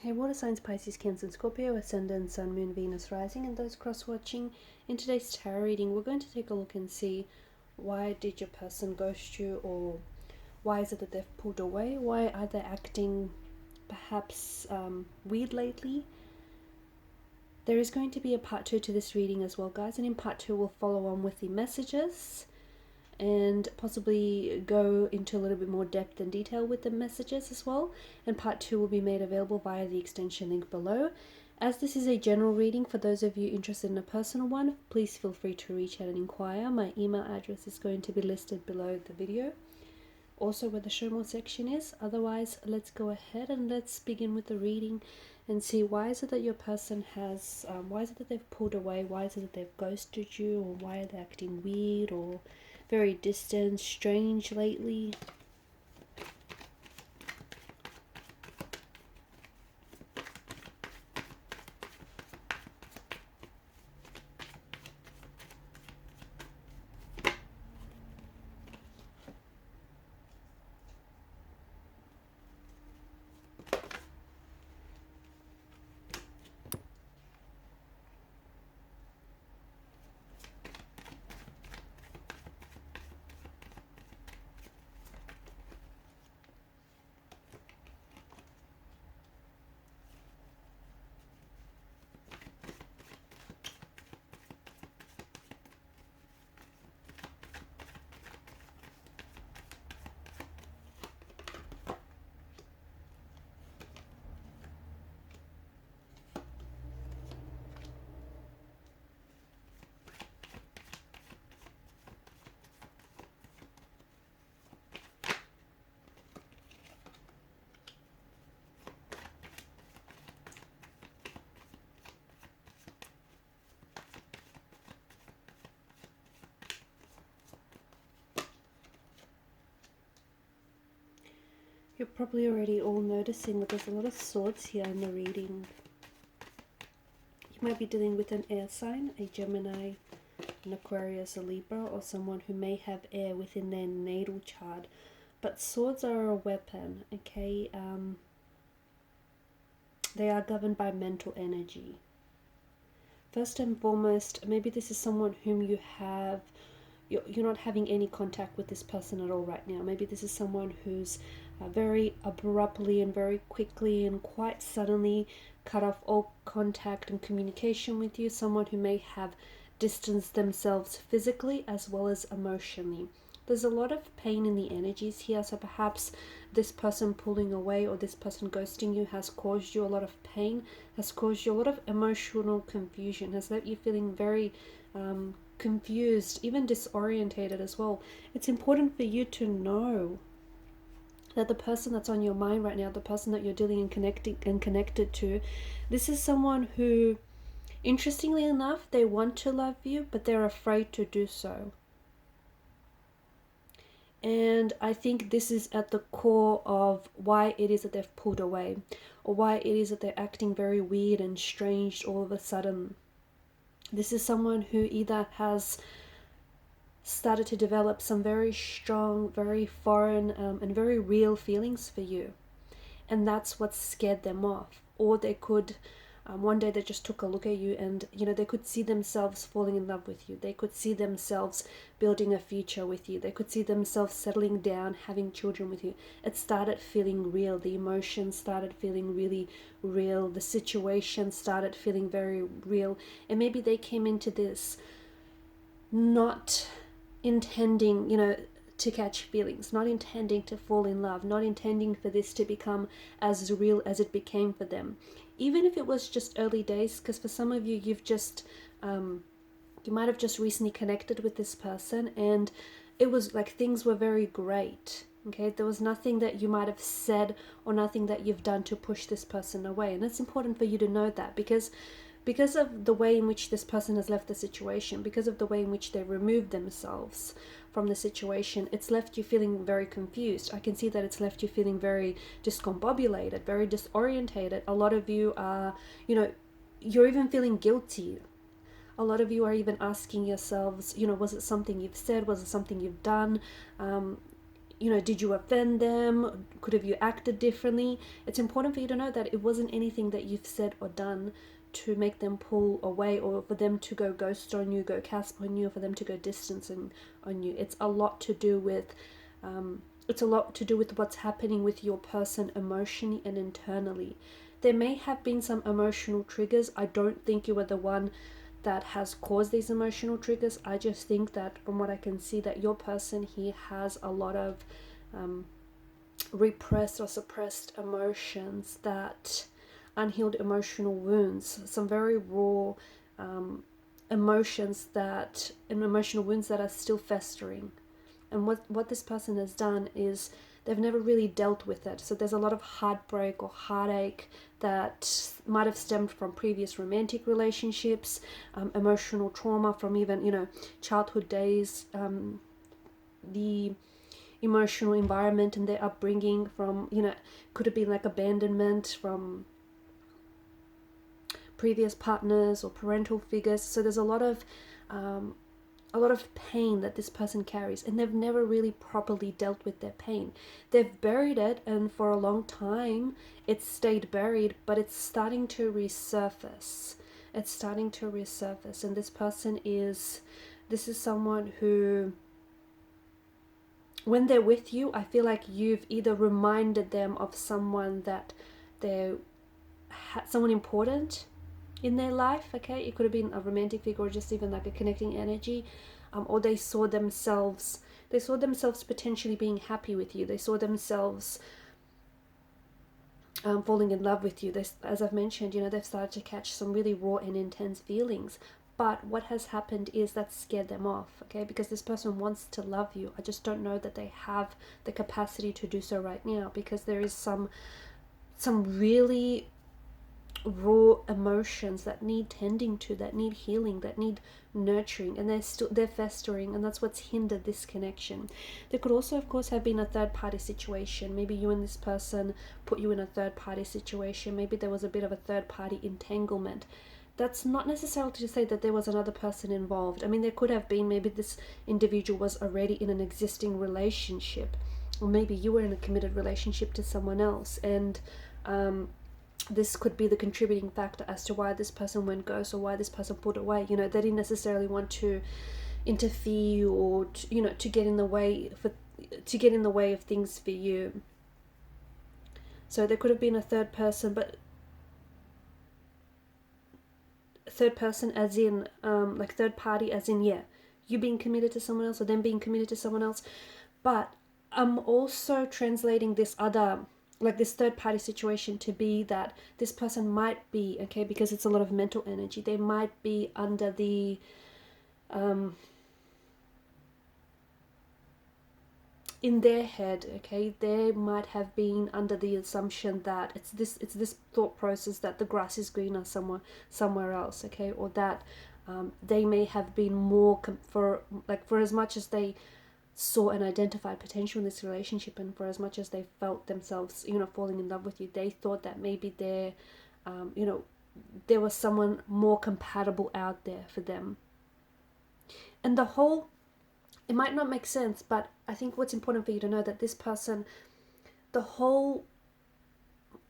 Hey, water signs, Pisces, Cancer, and Scorpio, Ascendant, Sun, Moon, Venus, Rising, and those cross-watching. In today's tarot reading, we're going to take a look and see why did your person ghost you, or why is it that they've pulled away? Why are they acting perhaps weird lately? There is going to be a part 2 to this reading as well, guys, and in part 2 we'll follow on with the messages and possibly go into a little bit more depth and detail with the messages as well. And part 2 will be made available via the extension link below. As this is a general reading, for those of you interested in a personal one, please feel free to reach out and inquire. My email address is going to be listed below the video, also where the show more section is. Otherwise, let's go ahead and let's begin with the reading and see why is it that your person has, why is it that they've pulled away, why is it that they've ghosted you, or why are they acting weird or very distant, strange lately. You're probably already all noticing that there's a lot of swords here in the reading. You might be dealing with an air sign, a Gemini, an Aquarius, a Libra, or someone who may have air within their natal chart. But swords are a weapon, okay? They are governed by mental energy. First and foremost, maybe this is someone whom you have, you're not having any contact with this person at all right now. Maybe this is someone who's very abruptly and very quickly and quite suddenly cut off all contact and communication with you. Someone who may have distanced themselves physically as well as emotionally. There's a lot of pain in the energies here, so perhaps this person pulling away or this person ghosting you has caused you a lot of pain, has caused you a lot of emotional confusion, has left you feeling very confused, even disorientated as well. It's important for you to know that the person that's on your mind right now, the person that you're dealing and connected to, this is someone who, interestingly enough, they want to love you, but they're afraid to do so. And I think this is at the core of why it is that they've pulled away, or why it is that they're acting very weird and strange all of a sudden. This is someone who either has started to develop some very strong, very foreign and very real feelings for you, and that's what scared them off. Or they could one day they just took a look at you and they could see themselves falling in love with you. They could see themselves building a future with you. They could see themselves settling down, having children with you. It started feeling real. The emotions started feeling really real. The situation started feeling very real. And maybe they came into this not intending, to catch feelings, not intending to fall in love, not intending for this to become as real as it became for them. Even if it was just early days, because for some of you, you've just, you might have just recently connected with this person and it was like things were very great. Okay, there was nothing that you might have said or nothing that you've done to push this person away. And it's important for you to know that because of the way in which this person has left the situation, because of the way in which they removed themselves from the situation, it's left you feeling very confused. I can see that it's left you feeling very discombobulated, very disorientated. A lot of you are, you're even feeling guilty. A lot of you are even asking yourselves, was it something you've said? Was it something you've done? you know, did you offend them? Could have you acted differently? It's important for you to know that it wasn't anything that you've said or done to make them pull away, or for them to go ghost on you, go Casper on you, or for them to go distancing on you. It's a lot to do with what's happening with your person emotionally and internally. There may have been some emotional triggers. I don't think you were the one that has caused these emotional triggers. I just think that from what I can see, that your person here has a lot of repressed or suppressed emotions, that unhealed emotional wounds, some very raw emotions that, and emotional wounds that are still festering. And what this person has done is they've never really dealt with it. So there's a lot of heartbreak or heartache that might have stemmed from previous romantic relationships, emotional trauma from even, you know, childhood days, the emotional environment and their upbringing from, you know, could have been like abandonment from previous partners or parental figures. So there's a lot of pain that this person carries, and they've never really properly dealt with their pain. They've buried it, and for a long time it's stayed buried, but it's starting to resurface. It's starting to resurface. And this is someone who, when they're with you, I feel like you've either reminded them of someone that they're someone important in their life. Okay, it could have been a romantic figure or just even like a connecting energy, or they saw themselves potentially being happy with you. They saw themselves falling in love with you. As I've mentioned, you know, they've started to catch some really raw and intense feelings. But what has happened is that scared them off, okay? Because this person wants to love you. I just don't know that they have the capacity to do so right now, because there is some really raw emotions that need tending to, that need healing, that need nurturing, and they're festering, and that's what's hindered this connection. There could also, of course, have been a third party situation. Maybe you and this person put you in a third party situation. Maybe there was a bit of a third party entanglement. That's not necessarily to say that there was another person involved. I mean, there could have been. Maybe this individual was already in an existing relationship, or maybe you were in a committed relationship to someone else, and this could be the contributing factor as to why this person went ghost, or why this person pulled away. You know, they didn't necessarily want to interfere, or to get in the way of things for you. So there could have been a third person, but third person as in like third party as in, yeah, you being committed to someone else or them being committed to someone else. But I'm also translating this other, like this third party situation, to be that this person might be, okay, because it's a lot of mental energy, they might be under the in their head, okay, they might have been under the assumption that it's this thought process that the grass is greener somewhere else, okay, or that they may have been more for as much as they saw and identified potential in this relationship, and for as much as they felt themselves, falling in love with you, they thought that maybe there was someone more compatible out there for them. And it might not make sense, but I think what's important for you to know that this person, the whole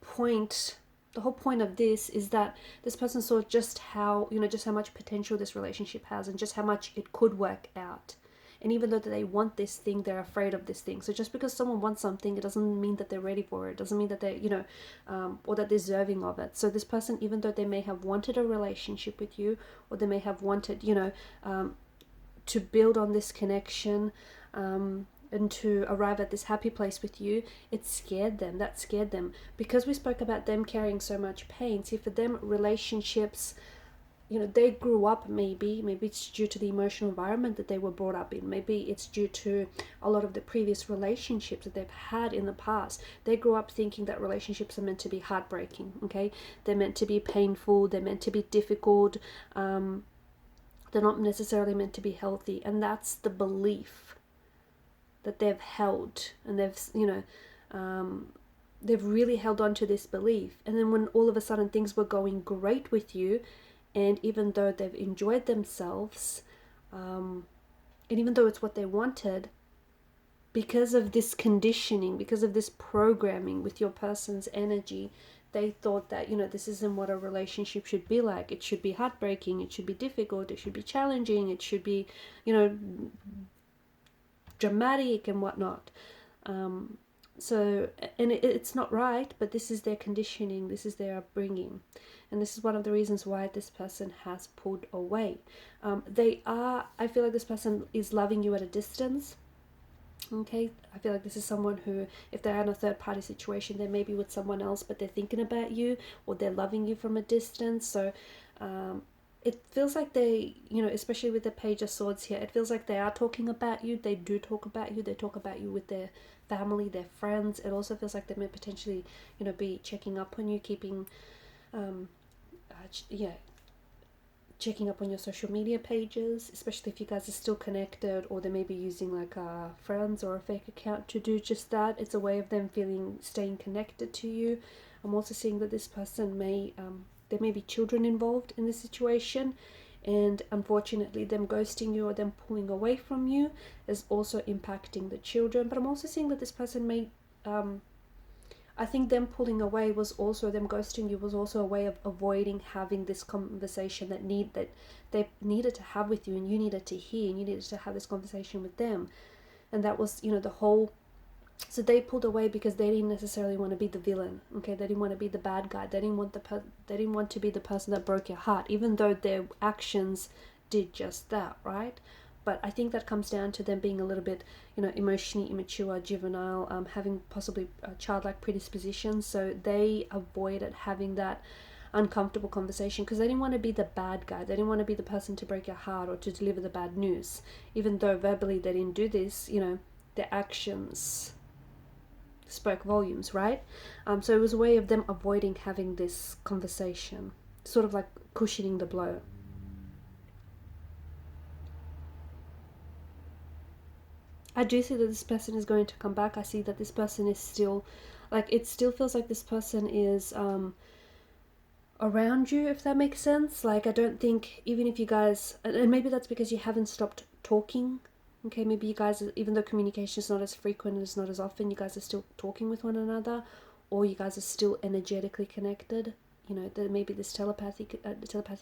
point of this is that this person saw just how much potential this relationship has, and just how much it could work out. And even though they want this thing, they're afraid of this thing. So just because someone wants something, it doesn't mean that they're ready for it. It doesn't mean that they're, or that they're deserving of it. So this person, even though they may have wanted a relationship with you, or they may have wanted, to build on this connection, and to arrive at this happy place with you, it scared them. That scared them. Because we spoke about them carrying so much pain. See, for them, relationships, they grew up, maybe it's due to the emotional environment that they were brought up in. Maybe it's due to a lot of the previous relationships that they've had in the past. They grew up thinking that relationships are meant to be heartbreaking, okay? They're meant to be painful, they're meant to be difficult, they're not necessarily meant to be healthy. And that's the belief that they've held, and they've really held on to this belief. And then when all of a sudden things were going great with you, and even though they've enjoyed themselves, and even though it's what they wanted, because of this conditioning, because of this programming with your person's energy, they thought that, you know, this isn't what a relationship should be like. It should be heartbreaking, it should be difficult, it should be challenging, it should be, you know, dramatic and whatnot. So, and it's not right, but this is their conditioning, this is their upbringing. And this is one of the reasons why this person has pulled away. I feel like this person is loving you at a distance. Okay, I feel like this is someone who, if they're in a third party situation, they may be with someone else, but they're thinking about you, or they're loving you from a distance. So it feels like they, you know, especially with the Page of Swords here, it feels like they are talking about you. They do talk about you. They talk about you with their family, their friends. It also feels like they may potentially, you know, be checking up on you, keeping, checking up on your social media pages, especially if you guys are still connected, or they may be using like friends or a fake account to do just that. It's a way of them staying connected to you. I'm also seeing that this person there may be children involved in this situation, and unfortunately them ghosting you or them pulling away from you is also impacting the children. But I'm also seeing that this person may I think them pulling away was also, them ghosting you was also a way of avoiding having this conversation that they needed to have with you, and you needed to hear, and you needed to have this conversation with them. And that was, you know, the whole, so they pulled away because they didn't necessarily want to be the villain. Okay, they didn't want to be the bad guy. They didn't want to be the person that broke your heart, even though their actions did just that, right? But I think that comes down to them being a little bit, you know, emotionally immature, juvenile, having possibly childlike predispositions. So they avoided having that uncomfortable conversation because they didn't want to be the bad guy. They didn't want to be the person to break your heart or to deliver the bad news. Even though verbally they didn't do this, you know, their actions spoke volumes, right? So it was a way of them avoiding having this conversation, sort of like cushioning the blow. I do see that this person is going to come back. I see that this person is still, like, it still feels like this person is around you, if that makes sense. Like, I don't think, even if you guys, and maybe that's because you haven't stopped talking. Okay, maybe you guys, even though communication is not as frequent, it's not as often, you guys are still talking with one another, or you guys are still energetically connected. You know, there may be this telepathic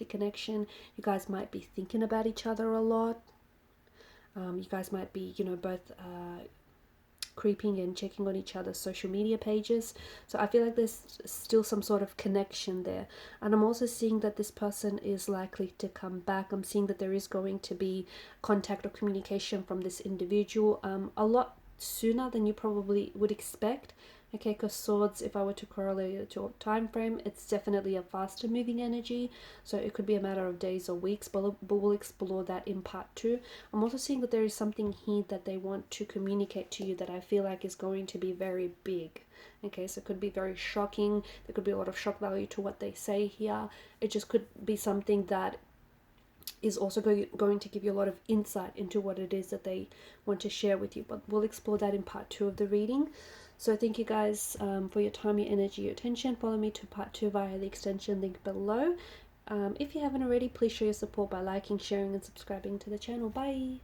connection. You guys might be thinking about each other a lot. You guys might be, you know, both creeping and checking on each other's social media pages. So I feel like there's still some sort of connection there. And I'm also seeing that this person is likely to come back. I'm seeing that there is going to be contact or communication from this individual a lot sooner than you probably would expect. Okay, because swords, if I were to correlate it to a time frame, it's definitely a faster moving energy. So it could be a matter of days or weeks, but we'll explore that in part 2. I'm also seeing that there is something here that they want to communicate to you that I feel like is going to be very big. Okay, so it could be very shocking. There could be a lot of shock value to what they say here. It just could be something that is also going to give you a lot of insight into what it is that they want to share with you. But we'll explore that in part 2 of the reading. So thank you guys for your time, your energy, your attention. Follow me to part 2 via the extension link below. If you haven't already, please show your support by liking, sharing, and subscribing to the channel. Bye!